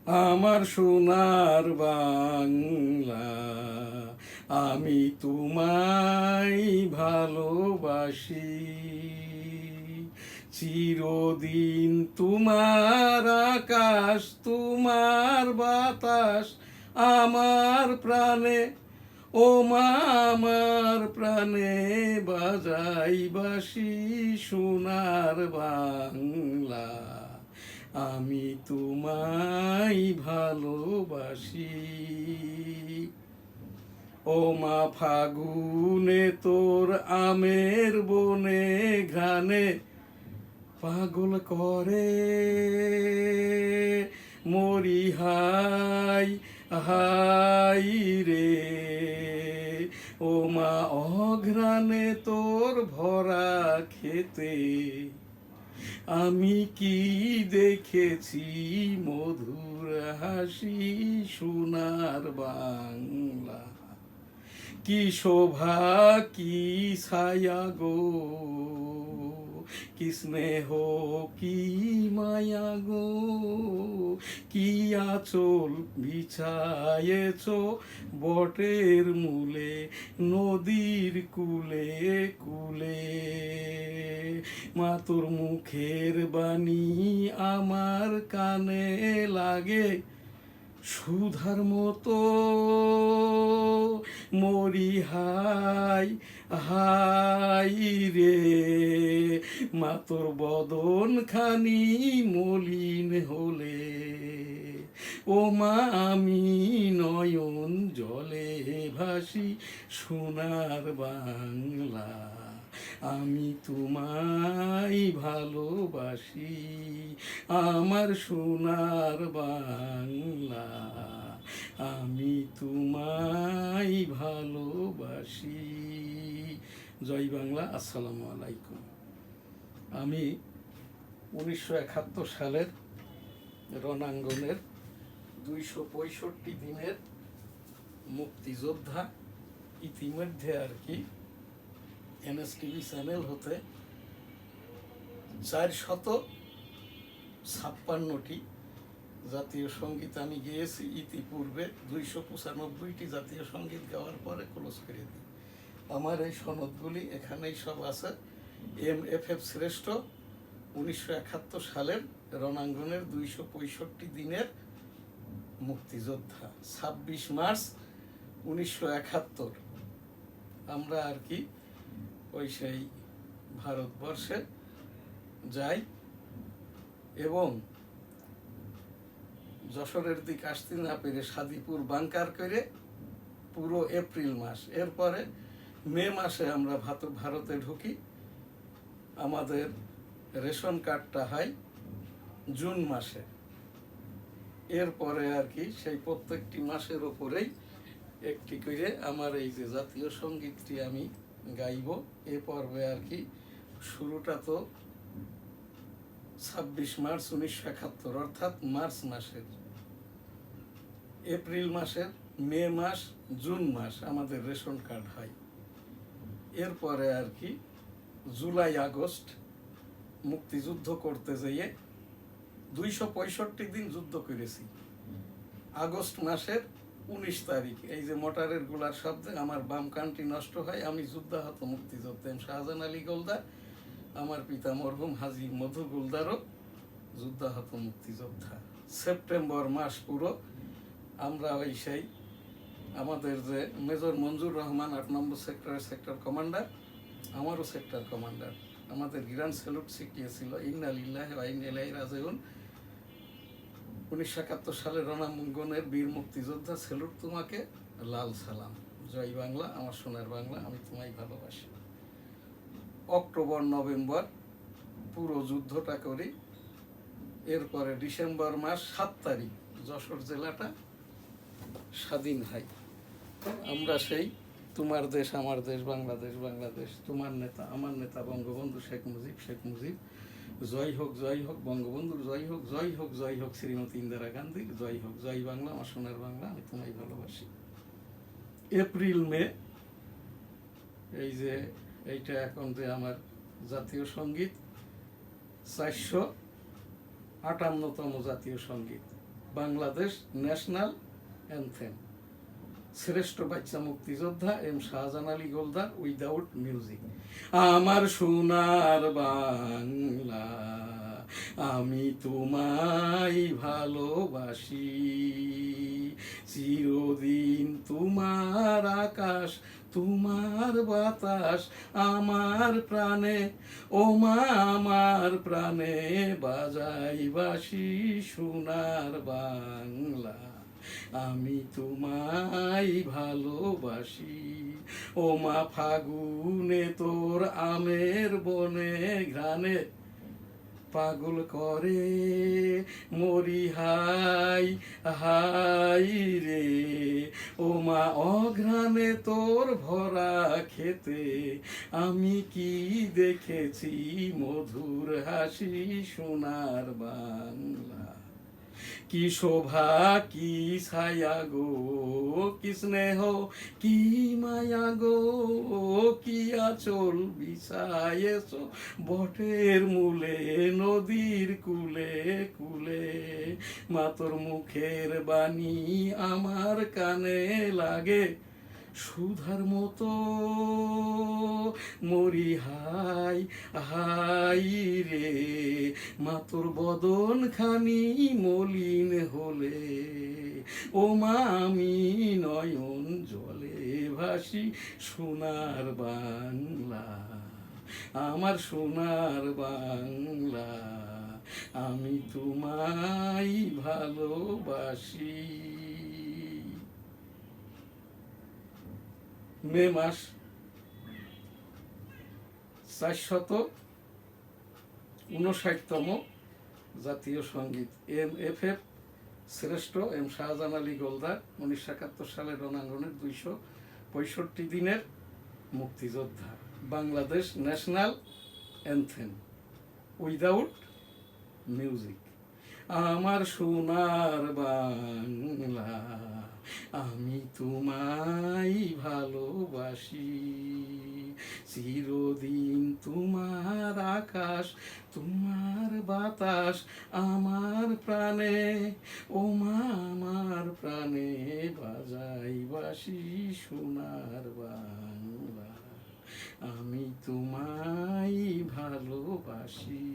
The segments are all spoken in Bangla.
আমার সোনার বাংলা, আমি তোমায় ভালোবাসি। চিরদিন তোমার আকাশ, তোমার বাতাস আমার প্রাণে, ও মা আমার প্রাণে বাজাই বাঁশি। সোনার বাংলা, আমি তোমায় ভালোবাসি। ও মা ফাগুনে তোর আমের বনে ঘ্রাণে পাগল করে মরি হাই হাই রে। ও মা অঘ্রাণে তোর ভরা খেতে আমি কি দেখেছি মধুর হাসি। সোনার বাংলা, কি শোভা কি ছায়া গো, কি স্নেহ কি মায়া গো, কি আঁচল বিছায়েছ বটের মূলে নদীর কুলে কুলে। মা তোর মুখের বাণী আমার কানে লাগে সুধার মতো মরি হাই হাই রে। মা তোর বদন খানি মলিন হলে, ও মা আমি নয়ন জলে ভাসি। সোনার বাংলা, আমি তোমায় ভালোবাসি। আমার সোনার বাংলা, আমি তোমায় ভালোবাসি। জয় বাংলা। আসসালামু আলাইকুম। আমি 1971 সালের রণাঙ্গনের 265 দিনের মুক্তিযোদ্ধা। ইতিমধ্যে আর কি NSTV চ্যানেল হতে 456টি জাতীয় সঙ্গীত আমি গেয়েছি। ইতিপূর্বে 295টি জাতীয় সঙ্গীত গাওয়ার পরে ক্লোজ করে দিই। আমার এই সনদগুলি এখানেই সব আছে। MFF শ্রেষ্ঠ 1971 সালের রণাঙ্গনের 265 দিনের মুক্তিযোদ্ধা। 26 মার্চ 1971 আমরা আর কি ওই সেই ভারতবর্ষে যাই এবং যশোরের দিক আসতে না পেরে সাদিপুর বাংকার করে পুরো এপ্রিল মাস। এরপরে মে মাসে আমরা ভারতে ঢুকি। আমাদের রেশন কার্ডটা হয় জুন মাসে। এরপরে আর কি সেই প্রত্যেকটি মাসের ওপরেই একটি করে আমার এই যে জাতীয় সঙ্গীতটি আমি গাইব। এ পর্বে আর কি শুরুটা তো 26 মার্চ 1971 অর্থাৎ মার্চ মাসের, এপ্রিল মাসের, মে মাস, জুন মাস আমাদের রেশন কার্ড হয়। এরপরে আর কি জুলাই আগস্ট মুক্তিযুদ্ধ করতে যেয়ে 265 দিন যুদ্ধ করেছি। আগস্ট মাসের 19 তারিখ এই যে মোটরের গুলার শব্দে আমার বাম কানটি নষ্ট হয়। আমি যুদ্ধাহত মুক্তিযোদ্ধা। শাহজাহান আলী গোলদার, আমার পিতা মরহুম হাজী মধু গোলদারও যুদ্ধাহত মুক্তিযোদ্ধা। সেপ্টেম্বর মাস পুরো আমরা ওই সেই আমাদের যে মেজর মঞ্জুর রহমান 8 নম্বর সেক্টরের সেক্টর কমান্ডার, আমারও সেক্টর কমান্ডার, আমাদের গ্রান্ড স্যালুট শিখিয়েছিল। ইন্না লিল্লাহি ওয়া ইন্না ইলাইহি রাজিউন। 1971 সালের রণাঙ্গনের বীর মুক্তিযোদ্ধা, স্যালুট তোমাকে, লাল সালাম। জয় বাংলা, আমার সোনার বাংলা, আমি তোমায় ভালোবাসি। অক্টোবর নভেম্বর পুরো যুদ্ধটা করি। এরপরে ডিসেম্বর মাস 7 তারিখ যশোর জেলাটা স্বাধীন হয়। আমরা সেই তোমার দেশ আমার দেশ বাংলাদেশ, বাংলাদেশ তোমার নেতা আমার নেতা বঙ্গবন্ধু শেখ মুজিব, শেখ মুজিব জয় হোক বঙ্গবন্ধুর জয় হোক, জয় হোক, জয় হোক শ্রীমতী ইন্দিরা গান্ধীর জয় হোক। জয় বাংলা, আমার সোনার বাংলা, আমি তোমায় ভালোবাসি। এপ্রিল মে এই যে এইটা এখন যে আমার জাতীয় সঙ্গীত 458তম জাতীয় সঙ্গীত। Bangladesh national anthem. শ্রেষ্ঠ বাচ্চা মুক্তিযোদ্ধা M Shahjahan Ali Goldar, without music. আমার সোনার বাংলা, আমি তোমায় ভালোবাসি, চিরদিন তোমার আকাশ, তোমার বাতাস আমার প্রাণে, ও মা আমার প্রাণে বাজাই বাঁশি সোনার বাংলা, আমি তোমায় ভালোবাসি। ও মা ফাগুনে তোর আমের বনে ঘ্রাণে পাগল করে মরি হাই হাই রে, ও মা অঘ্রাণে তোর ভরা খেতে আমি কি দেখেছি মধুর হাসি সোনার বাংলা। কি শোভা কি ছায়া গো, কি স্নেহ কি মায়া গো, কি আঁচল বিছায়েছ বটের মূলে নদীর কুলে কুলে, মা তোর মুখের বাণী আমার কানে লাগে সুধার মতো, মরি হাই হাই রে, মা তোর বদন খানি মলিন হলে, ও মা আমি নয়ন জলে ভাসি সোনার বাংলা, আমার সোনার বাংলা, আমি তোমায় ভালোবাসি। মে মাস 459তম জাতীয় সঙ্গীত MFF শ্রেষ্ঠ এম শাহজাহান আলী গোলদার 1971 সালের রণাঙ্গনের 265 দিনের মুক্তিযোদ্ধা। Bangladesh national anthem, without music. আমার সোনার বাংলা, আমি তোমায় ভালোবাসি, চিরদিন তোমার আকাশ, তোমার বাতাস আমার প্রাণে, ও মা আমার প্রাণে বাজাই বাঁশি সোনার বাংলা, আমি তোমায় ভালোবাসি।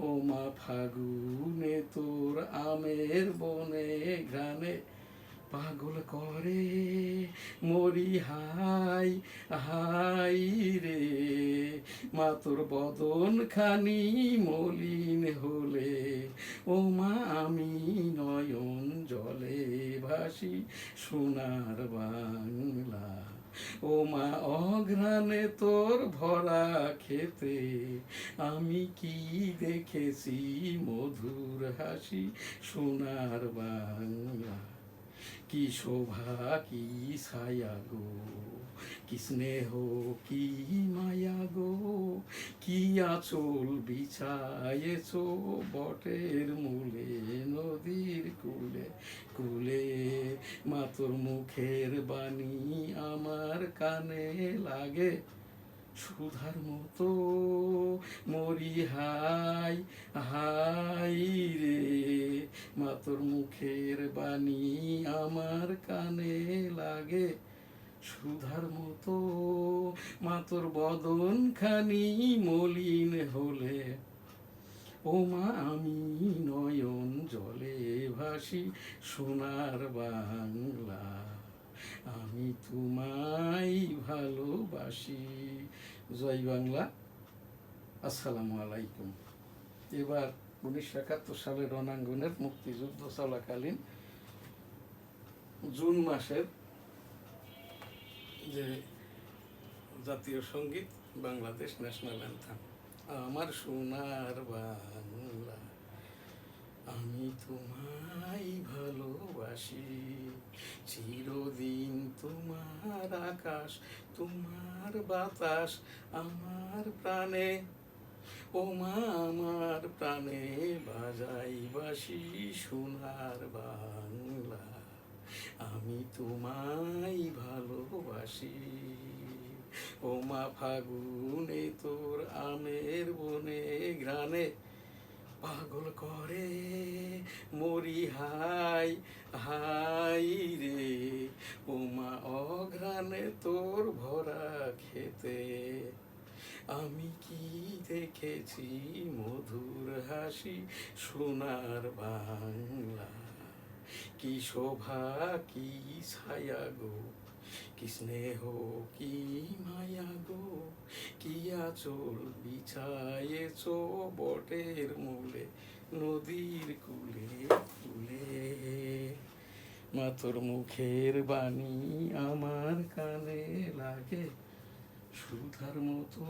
ও মা ফাগুনে তোর আমের বনে ঘ্রাণে পাগল করে মরি হাই হাই রে, মা তোর বদন খানি মলিন হলে, ও মা আমি নয়ন জলে ভাসি সোনার বাংলা, ও মা অঘ্রাণে তোর ভরা খেতে আমি কি দেখেছি মধুর হাসি সোনার বাংলা। কি শোভা কি ছায়া গো, কি স্নেহ কি মায়া গো, কি আঁচল বিছায়েছ বটের মূলে নদীর কুলে কুলে, মা তোর মুখের বাণী আমার কানে লাগে সুধার মতো, মরি হাই হাই রে, মা তোর মুখের বাণী আমার কানে লাগে সুধার মতো, মা তোর বদন খানি মলিন হলে, ও মা আমি নয়ন জলে ভাসি সোনার বাংলা, আমি তোমায় ভালোবাসি। জয় বাংলা, আসসালামু আলাইকুম। এবার 1971 সালের রণাঙ্গনের মুক্তিযুদ্ধ চলাকালীন জুন মাসের যে জাতীয় সঙ্গীত বাংলাদেশ ন্যাশনাল অ্যানথেম। আমার সোনার বাংলা, আমি তোমায় ভালোবাসি, চিরদিন তোমার আকাশ, তোমার বাতাস আমার প্রাণে, ও মা আমার প্রাণে বাজাই বাঁশি সোনার বাংলা, আমি তোমায় ভালোবাসি। ও মা ফাগুনে তোর আমের বনে ঘ্রাণে পাগল করে মরি হাই হাই রে, ওমা অঘ্রাণে তোর ভরা খেতে, আমি কি দেখেছি মধুর হাসি সোনার বাংলা, কি শোভা কি ছায়া গো, কি স্নেহ কি মায়া গো, কি আঁচল বিছায়েছ বটের মূলে নদীর কূলে কূলে, মা তোর মুখের বাণী আমার কানে লাগে সুধার মতো,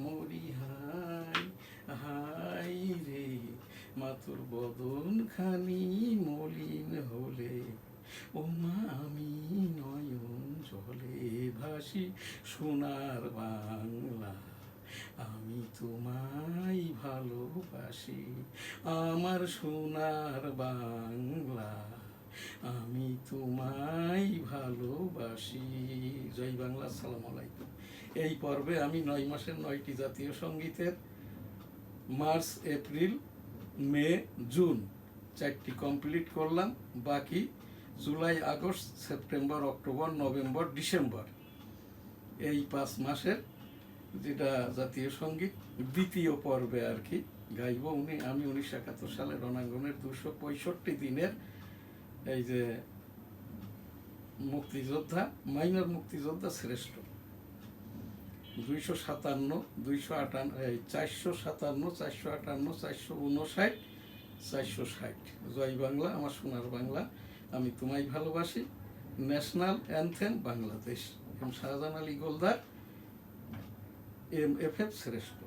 মরি হাই হাই রে, মা তোর বদন খানি মলিন হলে, ও মা আমি নয়ন জলে ভাসি সোনার বাংলা, আমি তোমায় ভালোবাসি আমার সোনার বাংলা, আমি তোমায় ভালোবাসি। জয় বাংলা, আসসালামু আলাইকুম। এই পর্বে আমি 9 মাসের 9টি জাতীয় সঙ্গীতের মার্চ এপ্রিল মে জুন 4টি কমপ্লিট করলাম। বাকি July August September October November December এই 5 মাসের যেটা জাতীয় সঙ্গীত দ্বিতীয় পর্বে আর কি গাইব। আমি 1971 সালে রণাঙ্গনের 265 দিনের এই যে মুক্তিযোদ্ধা, মাইনর মুক্তিযোদ্ধা শ্রেষ্ঠ 257, 457, 458, 459, 460। জয় বাংলা, আমার সোনার বাংলা, আমি তোমায় ভালোবাসি, national anthem Bangladesh, M Shahjahan Ali Goldar, M F F শ্রেষ্ঠ।